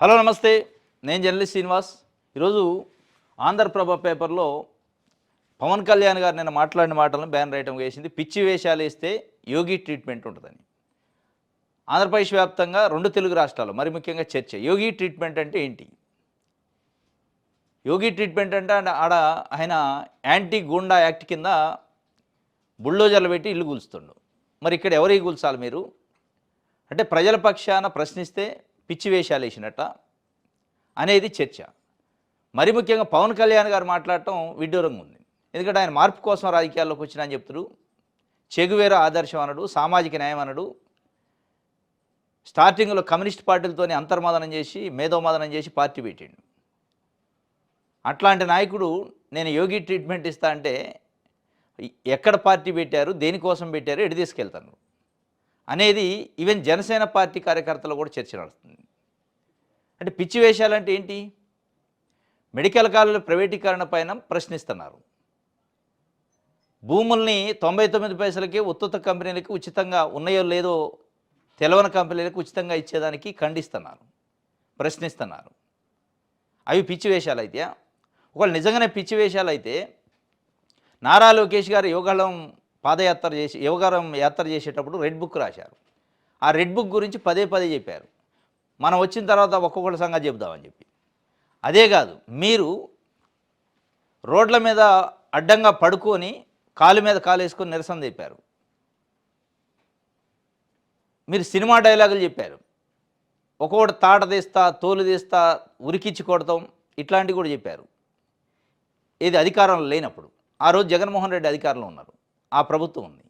Hello నమస్తే, నేను journalist Srinivas. ఈరోజు ఆంధ్రప్రభ పేపర్లో పవన్ కళ్యాణ్ గారు నిన్న మాట్లాడిన మాటలను బ్యాన్ రైటం వేసింది. పిచ్చి వేషాలు వేస్తే యోగి ట్రీట్మెంట్ ఉంటుందని. ఆంధ్రప్రదేశ్ వ్యాప్తంగా 2 తెలుగు రాష్ట్రాలు మరి ముఖ్యంగా చర్చ. యోగి ట్రీట్మెంట్ అంటే ఏంటి? యోగి ట్రీట్మెంట్ అంటే ఆడ ఆయన యాంటీ గూండా యాక్ట్ కింద బుల్డోజర్లు పెట్టి ఇల్లు కూల్స్తుండు. మరి ఇక్కడ ఎవరికి కూల్చాలి మీరు? అంటే ప్రజల పక్షాన ప్రశ్నిస్తే పిచ్చి వేషాలు వేసినట్ట అనేది చర్చ. మరి ముఖ్యంగా పవన్ కళ్యాణ్ గారు మాట్లాడటం విడ్డూరంగా ఉంది. ఎందుకంటే ఆయన మార్పు కోసం రాజకీయాల్లోకి వచ్చినా అని చెప్తారు. చెగువేరా ఆదర్శం అనడు, సామాజిక న్యాయం అనడు. స్టార్టింగ్లో కమ్యూనిస్ట్ పార్టీలతోనే అంతర్మదనం చేసి మేధోమదనం చేసి పార్టీ పెట్టిండు. అట్లాంటి నాయకుడు నేను యోగి ట్రీట్మెంట్ ఇస్తా అంటే ఎక్కడ పార్టీ పెట్టారు, దేనికోసం పెట్టారు, ఎటు తీసుకెళ్తాను అనేది ఈవెన్ జనసేన పార్టీ కార్యకర్తలు కూడా చర్చ నడుస్తుంది. అంటే పిచ్చి వేషాలంటే ఏంటి? మెడికల్ కాలేజీల ప్రైవేటీకరణ పైన ప్రశ్నిస్తున్నారు. భూముల్ని 99 పైసలకే ఉత్తుత్త కంపెనీలకి ఉచితంగా ఉన్నాయో లేదో తెలవని కంపెనీలకు ఉచితంగా ఇచ్చేదానికి ఖండిస్తున్నారు, ప్రశ్నిస్తున్నారు. అవి పిచ్చి వేషాలు అయితే, ఒకవేళ నిజంగానే పిచ్చి వేషాలు అయితే నారా లోకేష్ గారు యోగారం యాత్ర చేసేటప్పుడు రెడ్ బుక్ రాశారు. ఆ రెడ్ బుక్ గురించి పదే పదే చెప్పారు. మనం వచ్చిన తర్వాత ఒక్కొక్కటి సంగతి చెబుదామని చెప్పి. అదే కాదు, మీరు రోడ్ల మీద అడ్డంగా పడుకొని కాలు మీద కాలు వేసుకొని నిరసన చెప్పారు. మీరు సినిమా డైలాగులు చెప్పారు. ఒక్కొక్కటి తాట తీస్తా, తోలు తీస్తా, ఉరికిచ్చి కొడతాం, ఇట్లాంటివి కూడా చెప్పారు. ఇది అధికారంలో లేనప్పుడు. ఆ రోజు జగన్మోహన్ రెడ్డి అధికారంలో ఉన్నారు, ఆ ప్రభుత్వం ఉంది.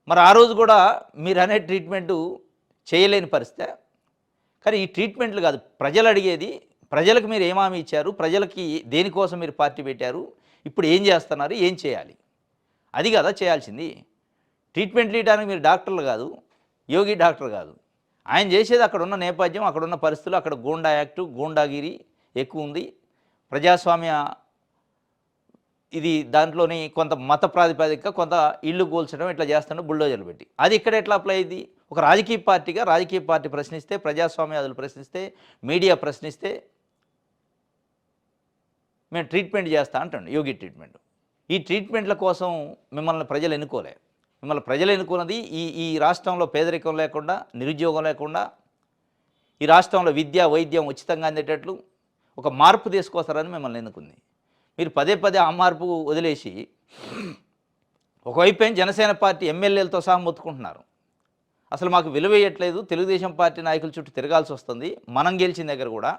మరి ఆ రోజు కూడా మీరు అనే ట్రీట్మెంటు చేయలేని పరిస్థితి. కానీ ఈ ట్రీట్మెంట్లు కాదు, ప్రజలు అడిగేది, ప్రజలకు మీరు ఏం హామీ ఇచ్చారు, ప్రజలకి దేనికోసం మీరు పార్టీ పెట్టారు, ఇప్పుడు ఏం చేస్తున్నారు, ఏం చేయాలి, అది కదా చేయాల్సింది. ట్రీట్మెంట్లు ఇవ్వడానికి మీరు డాక్టర్లు కాదు, యోగి డాక్టర్ కాదు. ఆయన చేసేది అక్కడ ఉన్న నేపథ్యం, అక్కడ ఉన్న పరిస్థితులు, అక్కడ గూండా యాక్టు, గూండాగిరి ఎక్కువ ఉంది. ప్రజాస్వామ్య ఇది దాంట్లోని కొంత మత ప్రాతిపదిక, కొంత ఇల్లు కూల్చడం ఇట్లా చేస్తాడు బుల్డోజర్లు పెట్టి. అది ఇక్కడ ఎట్లా అప్లై అయింది? ఒక రాజకీయ పార్టీ ప్రశ్నిస్తే, ప్రజాస్వామ్యవాదులు ప్రశ్నిస్తే, మీడియా ప్రశ్నిస్తే మేము ట్రీట్మెంట్ చేస్తా అంటాడు యోగి ట్రీట్మెంట్. ఈ ట్రీట్మెంట్ల కోసం మిమ్మల్ని ప్రజలు ఎన్నుకోలే. మిమ్మల్ని ప్రజలు ఎన్నుకున్నది ఈ రాష్ట్రంలో పేదరికం లేకుండా, నిరుద్యోగం లేకుండా, ఈ రాష్ట్రంలో విద్య వైద్యం ఉచితంగా అందేటట్లు ఒక మార్పు తీసుకొస్తారని మిమ్మల్ని ఎన్నుకుంది. మీరు పదే పదే ఆ మార్పు వదిలేసి ఒకవైపు జనసేన పార్టీ ఎమ్మెల్యేలతో సహా మొత్తుకుంటున్నారు. అసలు మాకు విలువేయట్లేదు, తెలుగుదేశం పార్టీ నాయకుల చుట్టూ తిరగాల్సి వస్తుంది. మనం గెలిచిన దగ్గర కూడా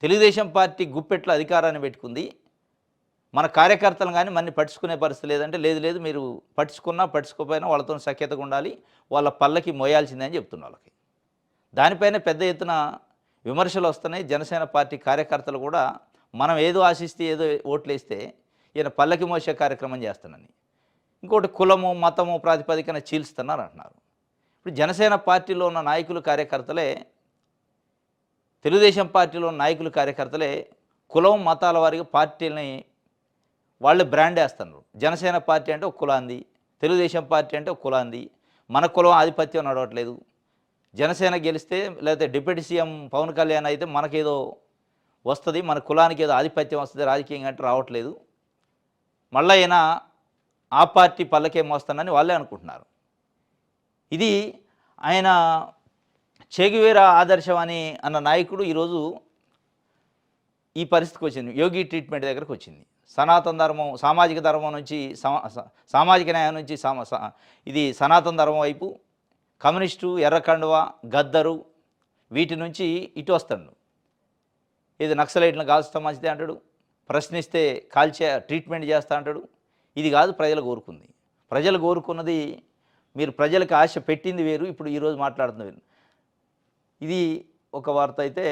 తెలుగుదేశం పార్టీ గుప్పెట్లో అధికారాన్ని పెట్టుకుంది. మన కార్యకర్తలు కానీ మన్ని పట్టించుకునే పరిస్థితి లేదంటే, లేదు మీరు పట్టించుకోకపోయినా వాళ్ళతో సఖ్యతగా ఉండాలి, వాళ్ళ పల్లకి మోయాల్సిందే అని చెప్తున్న వాళ్ళకి. దానిపైన పెద్ద ఎత్తున విమర్శలు వస్తున్నాయి. జనసేన పార్టీ కార్యకర్తలు కూడా మనం ఏదో ఆశిస్తే ఏదో ఓట్లు వేస్తే ఈయన పల్లకి మోసే కార్యక్రమం చేస్తానని, ఇంకోటి కులము మతము ప్రాతిపదికన చీల్స్తున్నారు అంటున్నారు. ఇప్పుడు జనసేన పార్టీలో ఉన్న నాయకులు కార్యకర్తలే, తెలుగుదేశం పార్టీలో ఉన్న నాయకులు కార్యకర్తలే కులం మతాల వారిగా పార్టీలని వాళ్ళు బ్రాండ్ వేస్తున్నారు. జనసేన పార్టీ అంటే ఒక కులాంది, తెలుగుదేశం పార్టీ అంటే ఒక కులాంది, మన కులం ఆధిపత్యం నడవట్లేదు. జనసేన గెలిస్తే లేకపోతే డిప్యూటీ సీఎం పవన్ కళ్యాణ్ అయితే మనకేదో వస్తుంది, మన కులానికి ఏదో ఆధిపత్యం వస్తుంది రాజకీయంగా అంటే రావట్లేదు, మళ్ళీ అయినా ఆ పార్టీ పల్లకేం వస్తానని వాళ్ళే అనుకుంటున్నారు. ఇది ఆయన చెగువేరా ఆదర్శం అన్న నాయకుడు ఈరోజు ఈ పరిస్థితికి వచ్చింది, యోగి ట్రీట్మెంట్ దగ్గరకు వచ్చింది. సనాతన ధర్మం, సామాజిక ధర్మం నుంచి సామాజిక న్యాయం నుంచి ఇది సనాతన ధర్మం వైపు, కమ్యూనిస్టు, ఎర్రకండువ, గద్దరు వీటి నుంచి ఇటు వస్తాడు. ఇది నక్సలైట్లను కాల్స్తా మంచిదే అంటాడు, ప్రశ్నిస్తే ట్రీట్మెంట్ చేస్తా అంటాడు. ఇది కాదు ప్రజలు కోరుకుంది. ప్రజలు కోరుకున్నది, మీరు ప్రజలకు ఆశ పెట్టింది వేరు, ఇప్పుడు ఈరోజు మాట్లాడుతున్న వేరు. ఇది ఒక వార్త అయితే